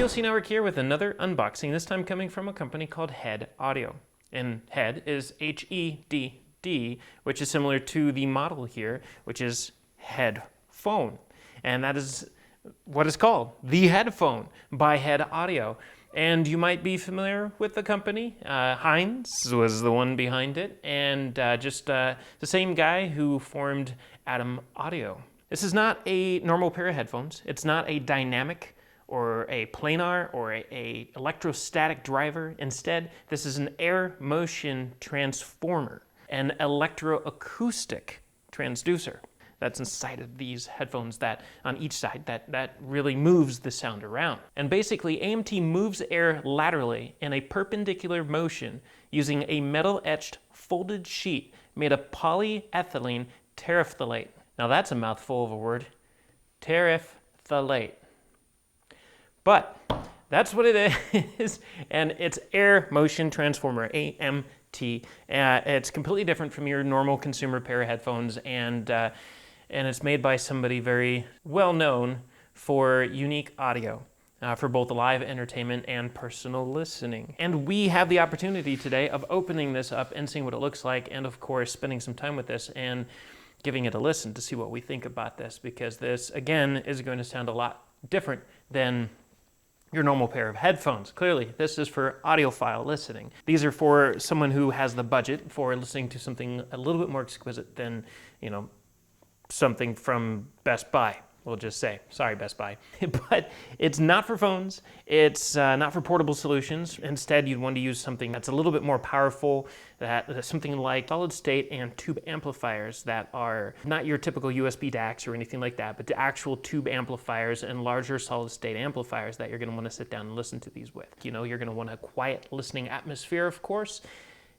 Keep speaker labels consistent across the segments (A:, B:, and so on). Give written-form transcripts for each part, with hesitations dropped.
A: POC Network here with another unboxing, this time coming from a company called HEDD Audio. And HEDD is H-E-D-D, which is similar to the model here, which is HEDDphone. And that is what is called the HEDDphone by HEDD Audio. And you might be familiar with the company. Heinz was the one behind it, and the same guy who formed Atom Audio. This is not a normal pair of headphones. It's not a dynamic or a planar or a electrostatic driver. Instead, this is an air motion transformer, an electroacoustic transducer that's inside of these headphones that on each side that really moves the sound around. And basically, AMT moves air laterally in a perpendicular motion using a metal-etched folded sheet made of polyethylene terephthalate. Now that's a mouthful of a word, terephthalate. But that's what it is, and it's air motion transformer, AMT. It's completely different from your normal consumer pair of headphones, and it's made by somebody very well known for unique audio, for both live entertainment and personal listening. And we have the opportunity today of opening this up and seeing what it looks like, and of course spending some time with this and giving it a listen to see what we think about this, because this, again, is going to sound a lot different than your normal pair of headphones. Clearly, this is for audiophile listening. These are for someone who has the budget for listening to something a little bit more exquisite than, something from Best Buy. We'll just say, sorry, Best Buy. But it's not for phones. It's not for portable solutions. Instead, you'd want to use something that's a little bit more powerful, something like solid state and tube amplifiers that are not your typical USB DACs or anything like that, but the actual tube amplifiers and larger solid state amplifiers that you're going to want to sit down and listen to these with. You're going to want a quiet listening atmosphere, of course.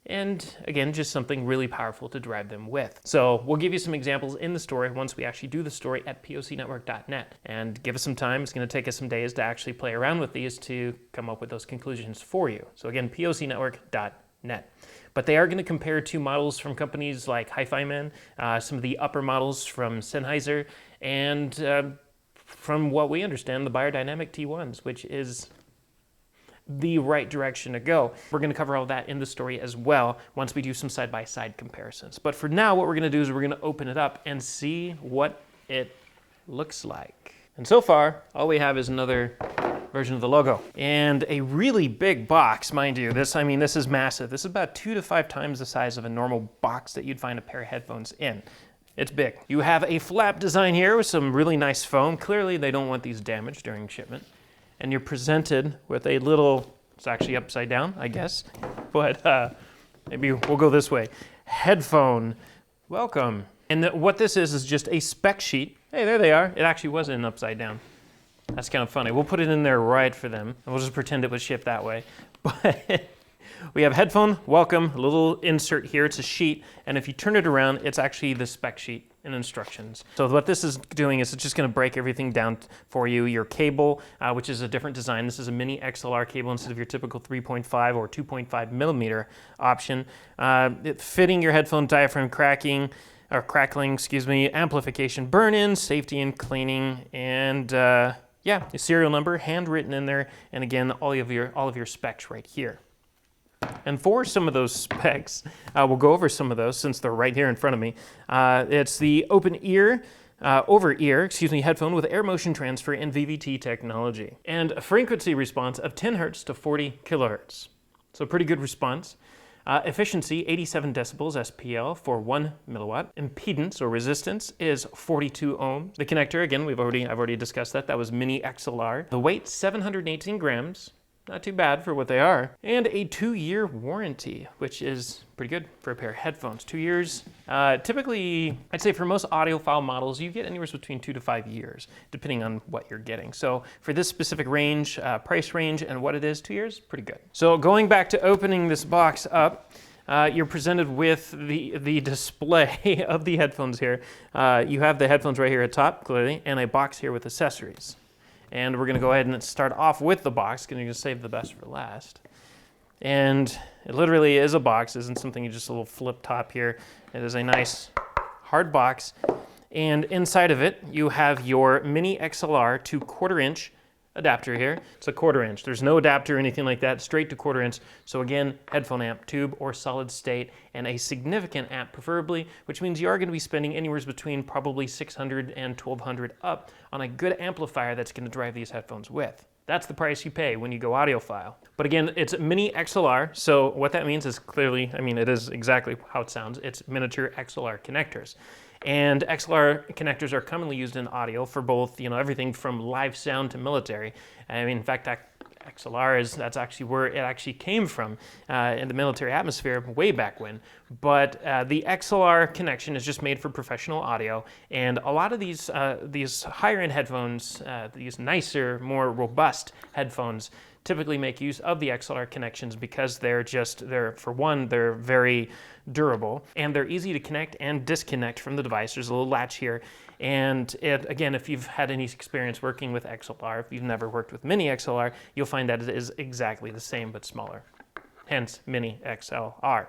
A: And again, just something really powerful to drive them with. So we'll give you some examples in the story once we actually do the story at POCnetwork.net. And give us some time. It's going to take us some days to actually play around with these to come up with those conclusions for you. So again, POCnetwork.net. But they are going to compare two models from companies like Hi-Fi Man, some of the upper models from Sennheiser, and from what we understand, the Beyerdynamic T1s, which is the right direction to go. We're going to cover all that in the story as well once we do some side-by-side comparisons. But for now, what we're going to do is we're going to open it up and see what it looks like. And so far, all we have is another version of the logo and a really big box, mind you. This is massive. This is about 2 to 5 times the size of a normal box that you'd find a pair of headphones in. It's big. You have a flap design here with some really nice foam. Clearly, they don't want these damaged during shipment. And you're presented with a little, it's actually upside down, I guess, but maybe we'll go this way. Headphone, welcome. And what this is just a spec sheet. Hey, there they are. It actually wasn't upside down. That's kind of funny. We'll put it in there right for them, and we'll just pretend it was shipped that way. But we have headphone, welcome, a little insert here. It's a sheet, and if you turn it around, it's actually the spec sheet and instructions. So what this is doing is it's just going to break everything down for you. Your cable, which is a different design. This is a mini Xlr cable instead of your typical 3.5 or 2.5 millimeter option. Fitting your headphone, diaphragm crackling, amplification, burn-in, safety and cleaning, and yeah, your serial number, handwritten in there, and again, all of your specs right here. And for some of those specs, we'll go over some of those since they're right here in front of me. It's the over-ear headphone with air motion transfer and VVT technology. And a frequency response of 10 hertz to 40 kilohertz. So pretty good response. Efficiency, 87 decibels SPL for 1 milliwatt. Impedance or resistance is 42 ohms. The connector, again, I've already discussed that. That was mini Xlr. The weight, 718 grams. Not too bad for what they are. And a 2-year warranty, which is pretty good for a pair of headphones. 2 years. Typically, I'd say for most audiophile models, you get anywhere between 2 to 5 years, depending on what you're getting. So for this specific range, price range, and what it is, 2 years, pretty good. So going back to opening this box up, you're presented with the display of the headphones here. You have the headphones right here at top, clearly, and a box here with accessories. And we're going to go ahead and start off with the box, because you're going to save the best for last. And it literally is a box. It isn't something you just a little flip top here. It is a nice hard box. And inside of it, you have your mini Xlr to 1/4 inch adapter here. It's a 1/4 inch. There's no adapter or anything like that, straight to 1/4 inch. So again, headphone amp, tube or solid state, and a significant amp preferably, which means you are going to be spending anywhere between probably $600 and $1,200 up on a good amplifier that's going to drive these headphones with. That's the price you pay when you go audiophile. But again, it's mini XLR, so what that means is clearly, I mean, it is exactly how it sounds. It's miniature XLR connectors. And XLR connectors are commonly used in audio for both, everything from live sound to military. I mean, in fact, XLR that's actually where it actually came from in the military atmosphere way back when. But the XLR connection is just made for professional audio, and a lot of these higher-end headphones, these nicer, more robust headphones, typically make use of the Xlr connections because they're very durable and they're easy to connect and disconnect from the device. There's a little latch here. And again, if you've had any experience working with Xlr, if you've never worked with mini XLR, you'll find that it is exactly the same but smaller. Hence, mini XLR.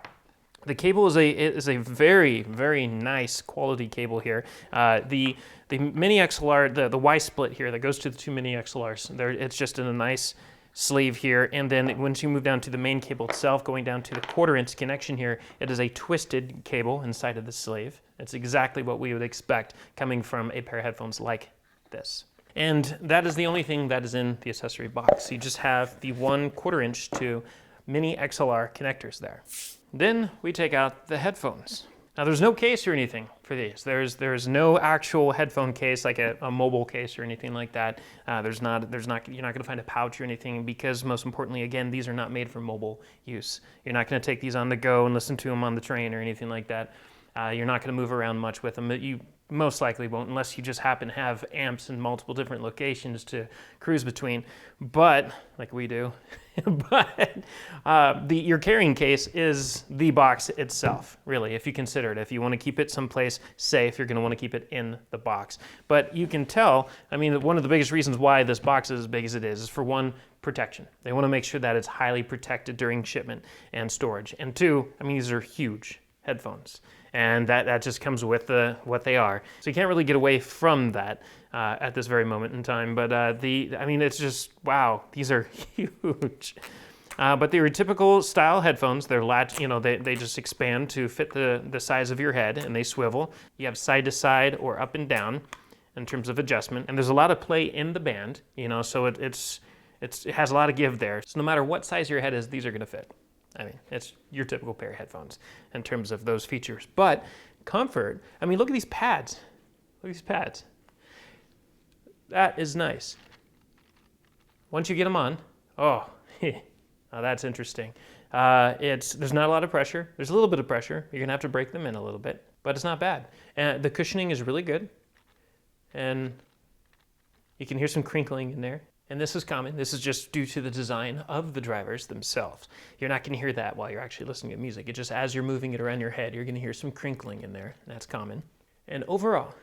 A: The cable is a very, very nice quality cable here. The mini XLR, the Y split here that goes to the two mini XLRs, it's just in a nice sleeve here, and then once you move down to the main cable itself, going down to the 1/4 inch connection here, it is a twisted cable inside of the sleeve. It's exactly what we would expect coming from a pair of headphones like this. And that is the only thing that is in the accessory box. You just have the 1/4 inch to mini XLR connectors there. Then we take out the headphones. Now there's no case or anything for these. There's no actual headphone case like a mobile case or anything like that. You're not going to find a pouch or anything because most importantly, again, these are not made for mobile use. You're not going to take these on the go and listen to them on the train or anything like that. You're not going to move around much with them. You most likely won't unless you just happen to have amps in multiple different locations to cruise between, but like we do. But your carrying case is the box itself, really, if you consider it. If you want to keep it someplace safe, you're going to want to keep it in the box. But you can tell, I mean, one of the biggest reasons why this box is as big as it is for one, protection. They want to make sure that it's highly protected during shipment and storage. And two, I mean, these are huge headphones. And that just comes with what they are. So you can't really get away from that at this very moment in time. But it's just, wow, these are huge. But they were typical style headphones. They're they just expand to fit the size of your head, and they swivel. You have side to side or up and down in terms of adjustment. And there's a lot of play in the band, so it has a lot of give there. So no matter what size your head is, these are going to fit. I mean, it's your typical pair of headphones in terms of those features. But comfort, I mean, look at these pads. Look at these pads. That is nice. Once you get them on, oh, that's interesting. There's not a lot of pressure. There's a little bit of pressure. You're going to have to break them in a little bit, but it's not bad. And the cushioning is really good. And you can hear some crinkling in there. And this is common. This is just due to the design of the drivers themselves. You're not going to hear that while you're actually listening to music. It just, as you're moving it around your head, you're going to hear some crinkling in there. That's common. And overall,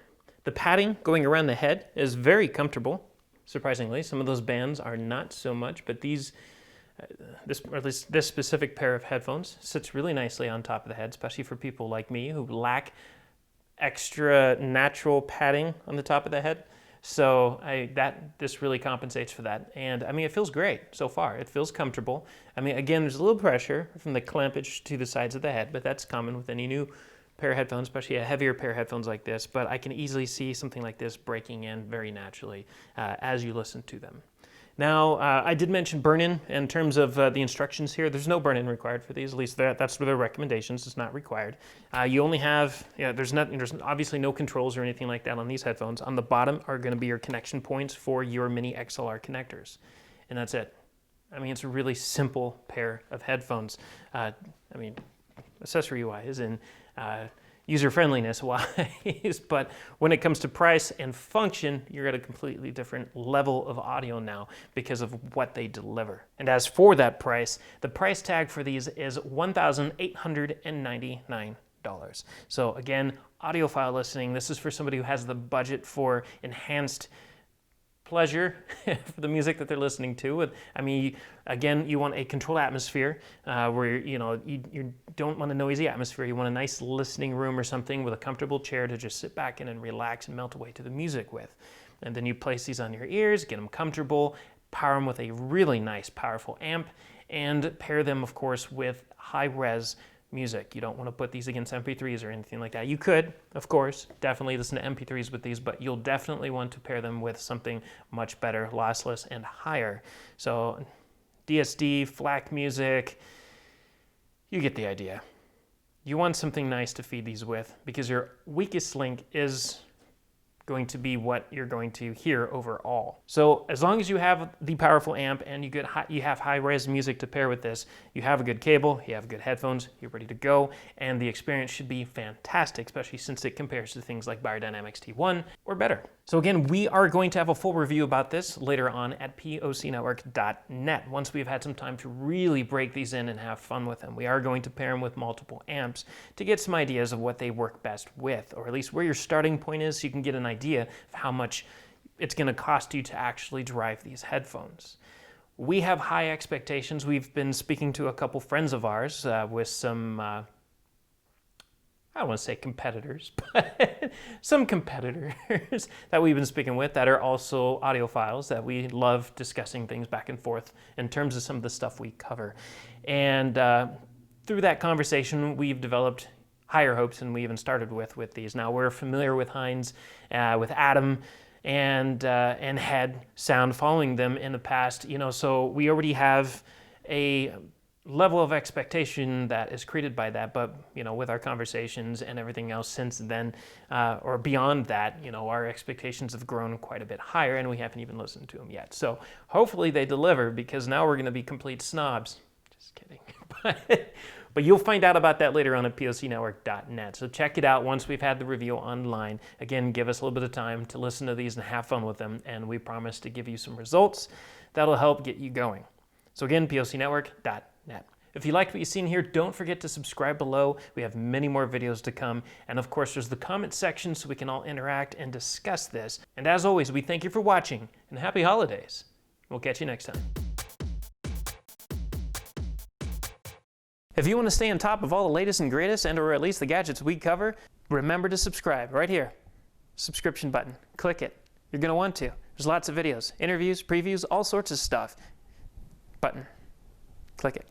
A: the padding going around the head is very comfortable, surprisingly. Some of those bands are not so much, but this specific pair of headphones sits really nicely on top of the head, especially for people like me who lack extra natural padding on the top of the head. So this really compensates for that. And I mean, it feels great so far. It feels comfortable. I mean, again, there's a little pressure from the clampage to the sides of the head, but that's common with any new pair of headphones, especially a heavier pair of headphones like this. But I can easily see something like this breaking in very naturally as you listen to them. Now, I did mention burn-in in terms of the instructions here. There's no burn-in required for these, at least that's their recommendations. It's not required. You only have, there's obviously no controls or anything like that on these headphones. On the bottom are going to be your connection points for your mini XLR connectors, and that's it. I mean, it's a really simple pair of headphones. Accessory-wise and user-friendliness-wise, but when it comes to price and function, you're at a completely different level of audio now because of what they deliver. And as for that price, the price tag for these is $1,899. So again, audiophile listening, this is for somebody who has the budget for enhanced pleasure for the music that they're listening to. I mean, again, you want a controlled atmosphere where you don't want a noisy atmosphere. You want a nice listening room or something with a comfortable chair to just sit back in and relax and melt away to the music with. And then you place these on your ears, get them comfortable, power them with a really nice, powerful amp, and pair them, of course, with high-res music. You don't want to put these against MP3s or anything like that. You could, of course, definitely listen to MP3s with these, but you'll definitely want to pair them with something much better, lossless, and higher. So DSD, FLAC music, you get the idea. You want something nice to feed these with because your weakest link is going to be what you're going to hear overall. So as long as you have the powerful amp and you have high-res music to pair with this, you have a good cable, you have good headphones, you're ready to go, and the experience should be fantastic, especially since it compares to things like Beyerdynamics T1 or better. So again, we are going to have a full review about this later on at POCnetwork.net. Once we've had some time to really break these in and have fun with them, we are going to pair them with multiple amps to get some ideas of what they work best with, or at least where your starting point is so you can get an idea of how much it's going to cost you to actually drive these headphones. We have high expectations. We've been speaking to a couple friends of ours with some I don't want to say competitors, but some competitors that we've been speaking with that are also audiophiles that we love discussing things back and forth in terms of some of the stuff we cover. And through that conversation, we've developed higher hopes than we even started with these. Now, we're familiar with Heinz, with Atom, and HEDD sound following them in the past, so we already have a level of expectation that is created by that, but with our conversations and everything else since then, or beyond that, our expectations have grown quite a bit higher, and we haven't even listened to them yet. So hopefully they deliver, because now we're going to be complete snobs. Just kidding. But you'll find out about that later on at POCnetwork.net. So check it out once we've had the review online. Again, give us a little bit of time to listen to these and have fun with them, and we promise to give you some results that'll help get you going. So again, POCnetwork.net. If you liked what you've seen here, don't forget to subscribe below. We have many more videos to come. And of course, there's the comment section so we can all interact and discuss this. And as always, we thank you for watching, and happy holidays. We'll catch you next time. If you want to stay on top of all the latest and greatest, and or at least the gadgets we cover, remember to subscribe right here. Subscription button. Click it. You're going to want to. There's lots of videos, interviews, previews, all sorts of stuff. Button. Click it.